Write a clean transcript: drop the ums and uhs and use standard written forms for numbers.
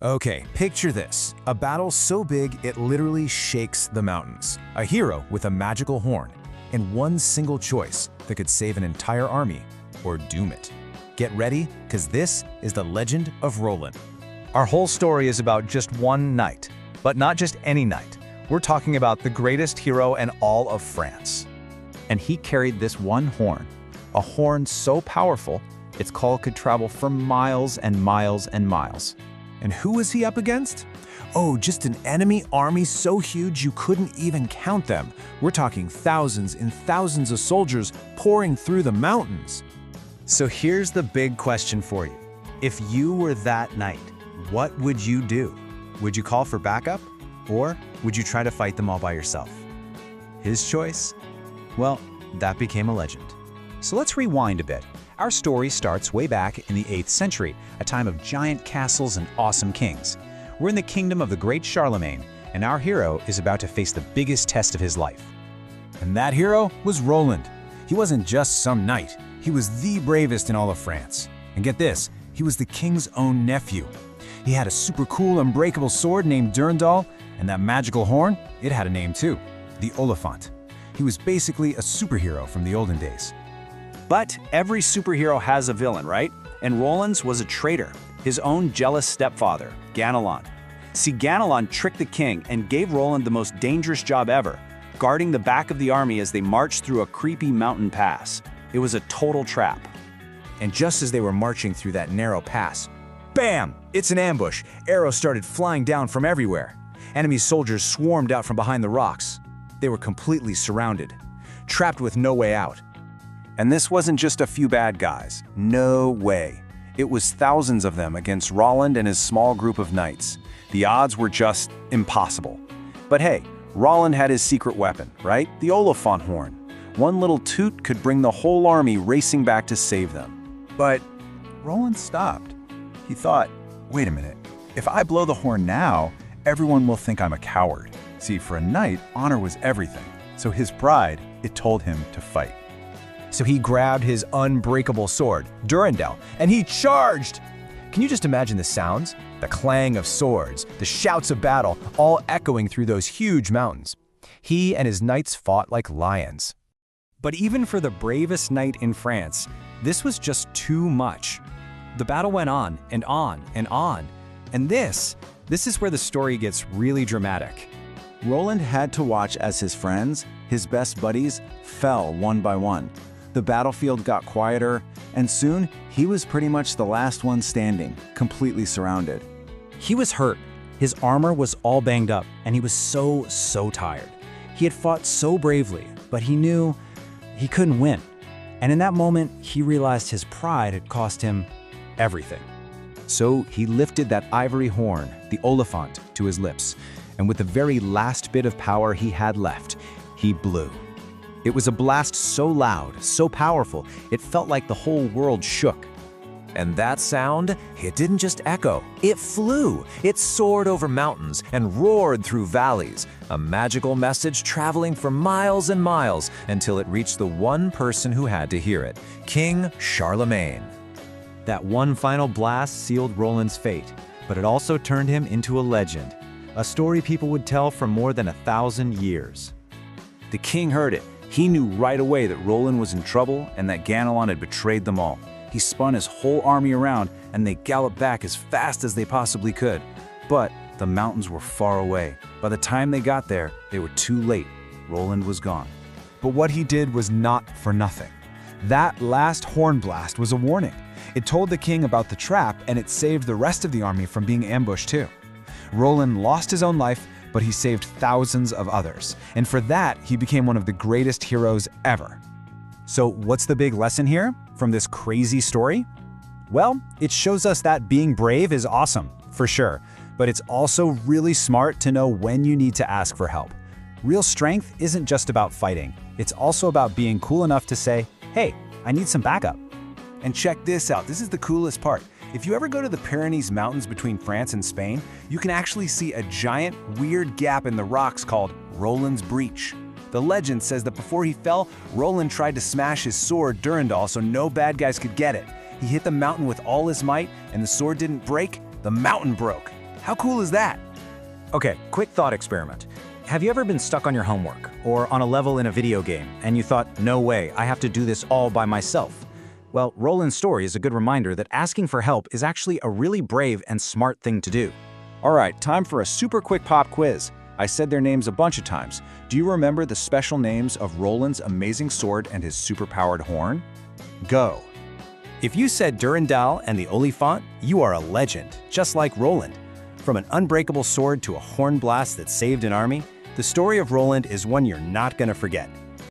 Okay, picture this. A battle so big it literally shakes the mountains. A hero with a magical horn, and one single choice that could save an entire army or doom it. Get ready, because this is the legend of Roland. Our whole story is about just one knight, but not just any knight. We're talking about the greatest hero in all of France. And he carried this one horn, a horn so powerful, its call could travel for miles and miles and miles. And who was he up against? Oh, just an enemy army so huge you couldn't even count them. We're talking thousands and thousands of soldiers pouring through the mountains. So here's the big question for you. If you were that knight, what would you do? Would you call for backup? Or would you try to fight them all by yourself? His choice? Well, that became a legend. So let's rewind a bit. Our story starts way back in the 8th century, a time of giant castles and awesome kings. We're in the kingdom of the great Charlemagne, and our hero is about to face the biggest test of his life. And that hero was Roland. He wasn't just some knight, he was the bravest in all of France. And get this, he was the king's own nephew. He had a super cool unbreakable sword named Durandal, and that magical horn, it had a name too, the Olifant. He was basically a superhero from the olden days. But every superhero has a villain, right? And Roland's was a traitor, his own jealous stepfather, Ganelon. See, Ganelon tricked the king and gave Roland the most dangerous job ever, guarding the back of the army as they marched through a creepy mountain pass. It was a total trap. And just as they were marching through that narrow pass, bam! It's an ambush. Arrows started flying down from everywhere. Enemy soldiers swarmed out from behind the rocks. They were completely surrounded, trapped with no way out. And this wasn't just a few bad guys. No way. It was thousands of them against Roland and his small group of knights. The odds were just impossible. But hey, Roland had his secret weapon, right? The Olifant horn. One little toot could bring the whole army racing back to save them. But Roland stopped. He thought, wait a minute, if I blow the horn now, everyone will think I'm a coward. See, for a knight, honor was everything. So his pride, it told him to fight. So he grabbed his unbreakable sword, Durandal, and he charged! Can you just imagine the sounds? The clang of swords, the shouts of battle, all echoing through those huge mountains. He and his knights fought like lions. But even for the bravest knight in France, this was just too much. The battle went on and on and on. And this is where the story gets really dramatic. Roland had to watch as his friends, his best buddies, fell one by one. The battlefield got quieter, and soon he was pretty much the last one standing, completely surrounded. He was hurt. His armor was all banged up, and he was so tired. He had fought so bravely, but he knew he couldn't win. And in that moment, he realized his pride had cost him everything. So he lifted that ivory horn, the Olifant, to his lips, and with the very last bit of power he had left, he blew. It was a blast so loud, so powerful, it felt like the whole world shook. And that sound, it didn't just echo, it flew. It soared over mountains and roared through valleys, a magical message traveling for miles and miles until it reached the one person who had to hear it, King Charlemagne. That one final blast sealed Roland's fate, but it also turned him into a legend, a story people would tell for more than 1,000 years. The king heard it. He knew right away that Roland was in trouble and that Ganelon had betrayed them all. He spun his whole army around and they galloped back as fast as they possibly could. But the mountains were far away. By the time they got there, they were too late. Roland was gone. But what he did was not for nothing. That last horn blast was a warning. It told the king about the trap, and it saved the rest of the army from being ambushed too. Roland lost his own life, but he saved thousands of others. And for that, he became one of the greatest heroes ever. So what's the big lesson here from this crazy story? Well, it shows us that being brave is awesome, for sure, but it's also really smart to know when you need to ask for help. Real strength isn't just about fighting. It's also about being cool enough to say, hey, I need some backup. And check this out, this is the coolest part. If you ever go to the Pyrenees Mountains between France and Spain, you can actually see a giant, weird gap in the rocks called Roland's Breach. The legend says that before he fell, Roland tried to smash his sword Durandal so no bad guys could get it. He hit the mountain with all his might, and the sword didn't break, the mountain broke. How cool is that? Okay, quick thought experiment. Have you ever been stuck on your homework or on a level in a video game and you thought, no way, I have to do this all by myself? Well, Roland's story is a good reminder that asking for help is actually a really brave and smart thing to do. All right, time for a super quick pop quiz. I said their names a bunch of times. Do you remember the special names of Roland's amazing sword and his superpowered horn? Go. If you said Durandal and the Olifant, you are a legend, just like Roland. From an unbreakable sword to a horn blast that saved an army, the story of Roland is one you're not going to forget.